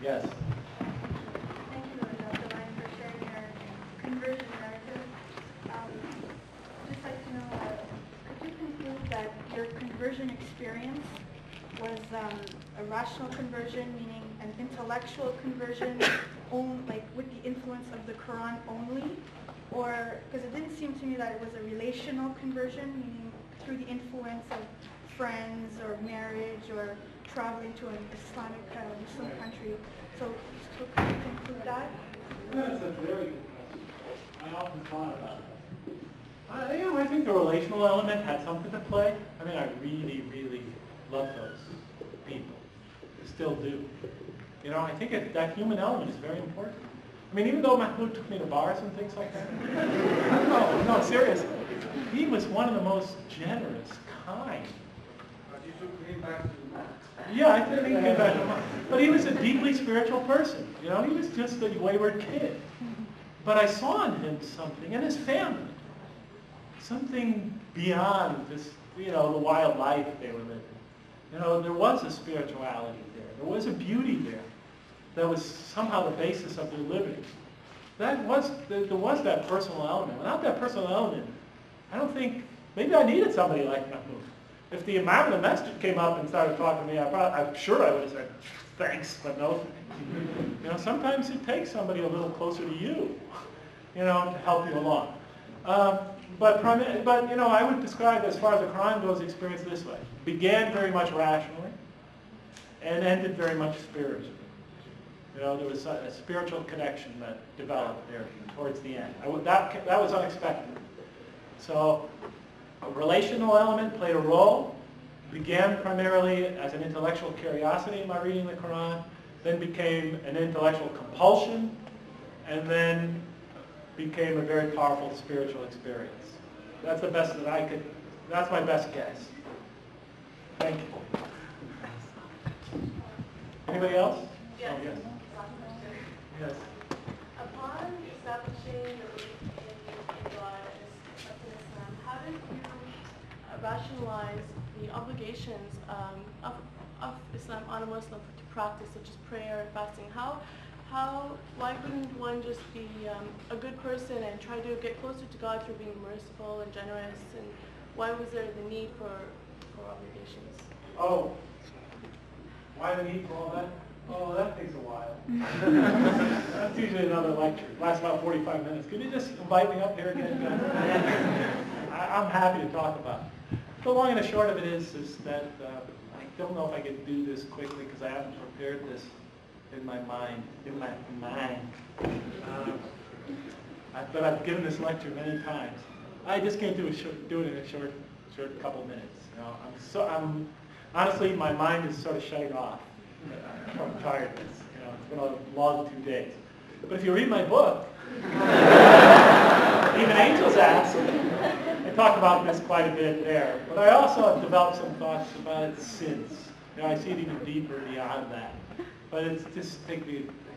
Yes. Thank you, Dr. Ryan, for sharing your conversion narrative. Just like to know, could you conclude that your conversion experience was a rational conversion, meaning an intellectual conversion, like with the influence of the Quran only? Or, because it didn't seem to me that it was a relational conversion, meaning through the influence of friends or marriage or traveling to an Islamic Muslim country. So could you conclude that? That's a very good question. I often thought about that. I think the relational element had something to play. I mean, I really, really love those people. I still do. You know, I think that human element is very important. I mean, even though Mahmoud took me to bars and things like that, no, seriously. He was one of the most generous, kind. But you took him back to Mark. Yeah, I think he came back to Mark. But he was a deeply spiritual person. You know, he was just a wayward kid. But I saw in him something, in his family, something beyond this, you know, the wild life they were living. You know, there was a spirituality there. There was a beauty there. That was somehow the basis of their living. There was that personal element. Without that personal element, I don't think, maybe I needed somebody like Mahmoud. If the Imam of the masjid came up and started talking to me, I'm sure I would have said, thanks, but no thanks. You know, sometimes it takes somebody a little closer to you, you know, to help you along. But you know, I would describe, as far as the Quran goes, the experience this way. Began very much rationally, and ended very much spiritually. You know, there was a spiritual connection that developed there towards the end. That was unexpected. So a relational element played a role, began primarily as an intellectual curiosity in my reading the Quran, then became an intellectual compulsion, and then became a very powerful spiritual experience. That's the best that I could, that's my best guess. Thank you. Anybody else? Yes. Oh, yes. Yes. Upon establishing your belief in God as Islam, how did you rationalize the obligations of Islam on a Muslim to practice, such as prayer and fasting? Why couldn't one just be a good person and try to get closer to God through being merciful and generous? And why was there the need for obligations? Oh, why the need for all that? Oh, that takes a while. That's usually another lecture. It lasts about 45 minutes. Could you just invite me up here again? I'm happy to talk about it. The long and the short of it is that I don't know if I could do this quickly because I haven't prepared this in my mind. But I've given this lecture many times. I just can't do it in a short couple minutes. You know, honestly, my mind is sort of shutting off from tiredness. You know, it's been a long 2 days. But if you read my book, Even Angels Ask, I talk about this quite a bit there. But I also have developed some thoughts about its sins. You know, I see it even deeper beyond that. But it's just I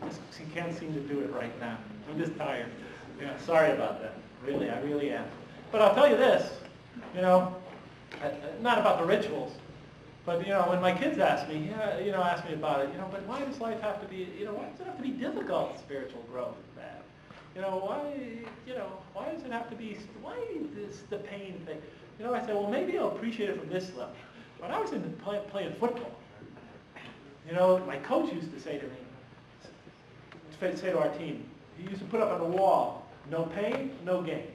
just can't seem to do it right now. I'm just tired. Yeah, sorry about that. Really, I really am. But I'll tell you this, you know, not about the rituals, but you know, when my kids ask me about it, you know, but why does life have to be, you know, why does it have to be difficult, spiritual growth, man? You know, why does it have to be, why is the pain thing? You know, I say, well, maybe I'll appreciate it from this level. When I was playing football, you know, my coach used to say to me, say to our team, he used to put up on the wall, no pain, no gain.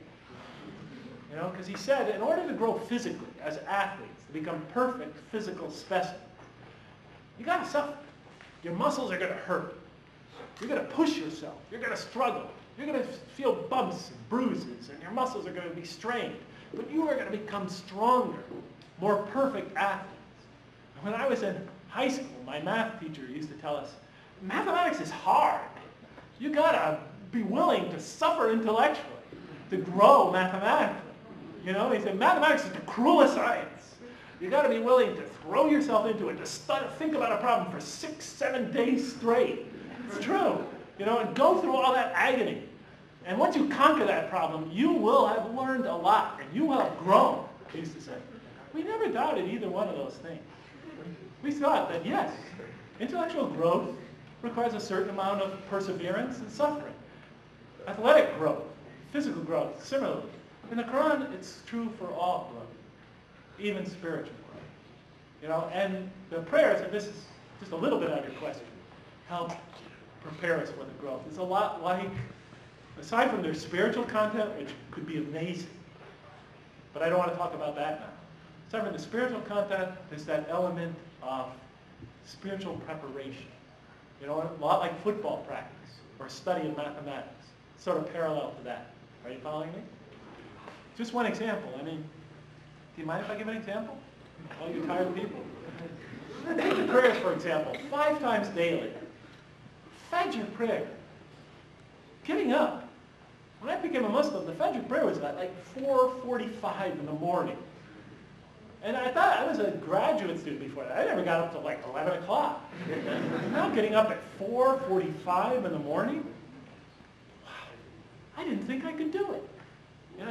You know, because he said, in order to grow physically as athletes, to become perfect physical specimens, you got to suffer. Your muscles are going to hurt. You're going to push yourself. You're going to struggle. You're going to feel bumps and bruises, and your muscles are going to be strained. But you are going to become stronger, more perfect athletes. When I was in high school, my math teacher used to tell us, mathematics is hard. You got to be willing to suffer intellectually to grow mathematically. You know, he said, mathematics is the cruelest science. You got to be willing to throw yourself into it, to think about a problem for 6-7 days straight. It's true. You know, and go through all that agony. And once you conquer that problem, you will have learned a lot, and you will have grown, he used to say. We never doubted either one of those things. We thought that, yes, intellectual growth requires a certain amount of perseverance and suffering. Athletic growth, physical growth, similarly. In the Quran, it's true for all growth, even spiritual growth. And the prayers, and this is just a little bit out of your question, help prepare us for the growth. It's a lot like, aside from their spiritual content, which could be amazing, but I don't want to talk about that now. Aside from the spiritual content, there's that element of spiritual preparation. A lot like football practice or study of mathematics, sort of parallel to that. Are you following me? Just one example. Do you mind if I give an example? All you tired people. Take the prayers, for example, 5 times daily. Fajr prayer. Getting up. When I became a Muslim, the Fajr prayer was at like 4:45 in the morning. And I thought I was a graduate student before that. I never got up till like 11 o'clock. Now getting up at 4:45 in the morning, wow, I didn't think I could do it.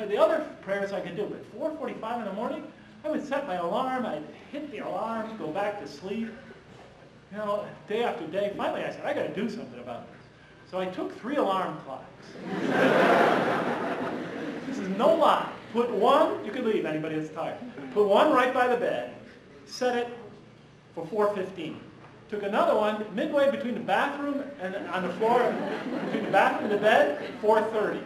The other prayers I could do, but 4:45 in the morning, I would set my alarm, I'd hit the alarm, go back to sleep. Day after day. Finally I said, I got to do something about this. So I took 3 alarm clocks. This is no lie. Put one, you can leave anybody that's tired. Put one right by the bed, set it for 4:15. Took another one midway between the bathroom and on the floor, between the bathroom and the bed, 4:30.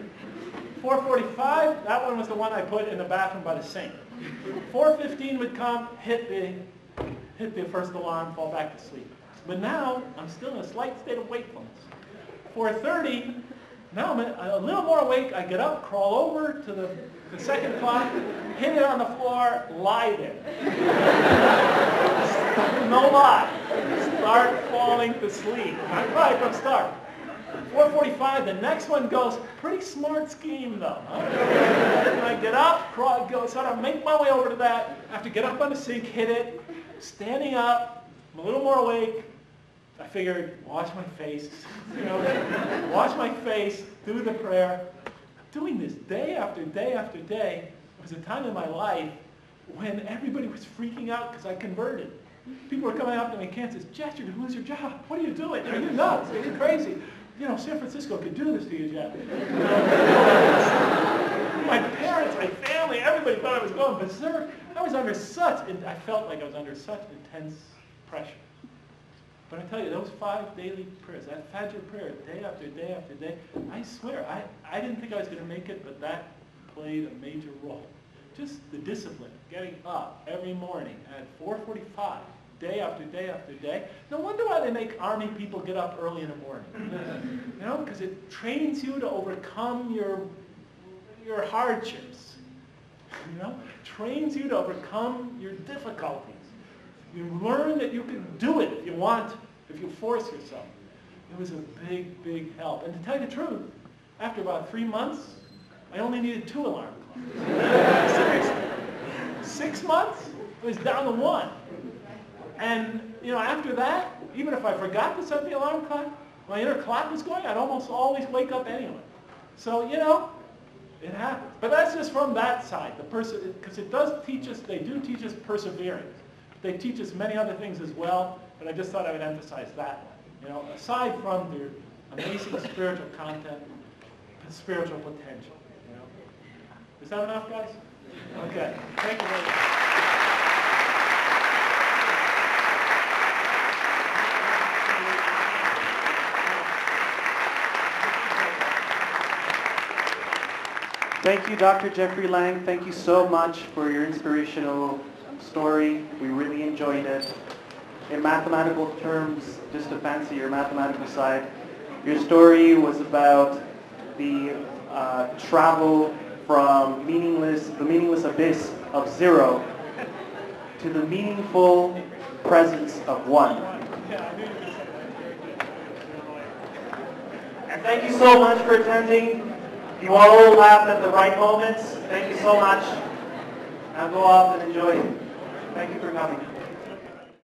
4:45, that one was the one I put in the bathroom by the sink. 4:15 would come, hit the first alarm, fall back to sleep. But now, I'm still in a slight state of wakefulness. 4:30, now I'm a little more awake. I get up, crawl over to the second clock, hit it on the floor, lie there. No lie. Start falling to sleep. I'm right from start. 4:45, the next one goes, pretty smart scheme though. And I get up, crawl, go, sort of make my way over to that. I have to get up on the sink, hit it, standing up, I'm a little more awake. I figured, wash my face, wash my face, do the prayer. Doing this day after day after day. It was a time in my life when everybody was freaking out because I converted. People were coming up to me in Kansas, Jeff, you're going to lose your job. What are you doing? Are you nuts? Are you crazy? San Francisco could do this to you, Jeff. My parents, my family, everybody thought I was going berserk. I felt like I was under such intense pressure. But I tell you, those 5 daily prayers, that Fajr prayer, day after day after day, I swear, I didn't think I was going to make it, but that played a major role. Just the discipline, getting up every morning at 4:45, day after day after day. No wonder why they make army people get up early in the morning. Because it trains you to overcome your hardships. Trains you to overcome your difficulties. You learn that you can do it if you want, if you force yourself. It was a big, big help. And to tell you the truth, after about 3 months, I only needed 2 alarm clocks. Seriously. 6 months, it was down to 1. And, after that, even if I forgot to set the alarm clock, my inner clock was going, I'd almost always wake up anyway. So, it happens. But that's just from that side, because it does teach us, they do teach us perseverance. They teach us many other things as well, but I just thought I would emphasize that one. Aside from their amazing spiritual content and spiritual potential. Is that enough, guys? Okay. Thank you very much. Thank you, Dr. Jeffrey Lang. Thank you so much for your inspirational story. We really enjoyed it. In mathematical terms, just to fancy your mathematical side, your story was about the travel from the meaningless abyss of 0 to the meaningful presence of 1. And thank you so much for attending. You all laughed at the right moments. Thank you so much. Now go off and enjoy. Thank you for coming.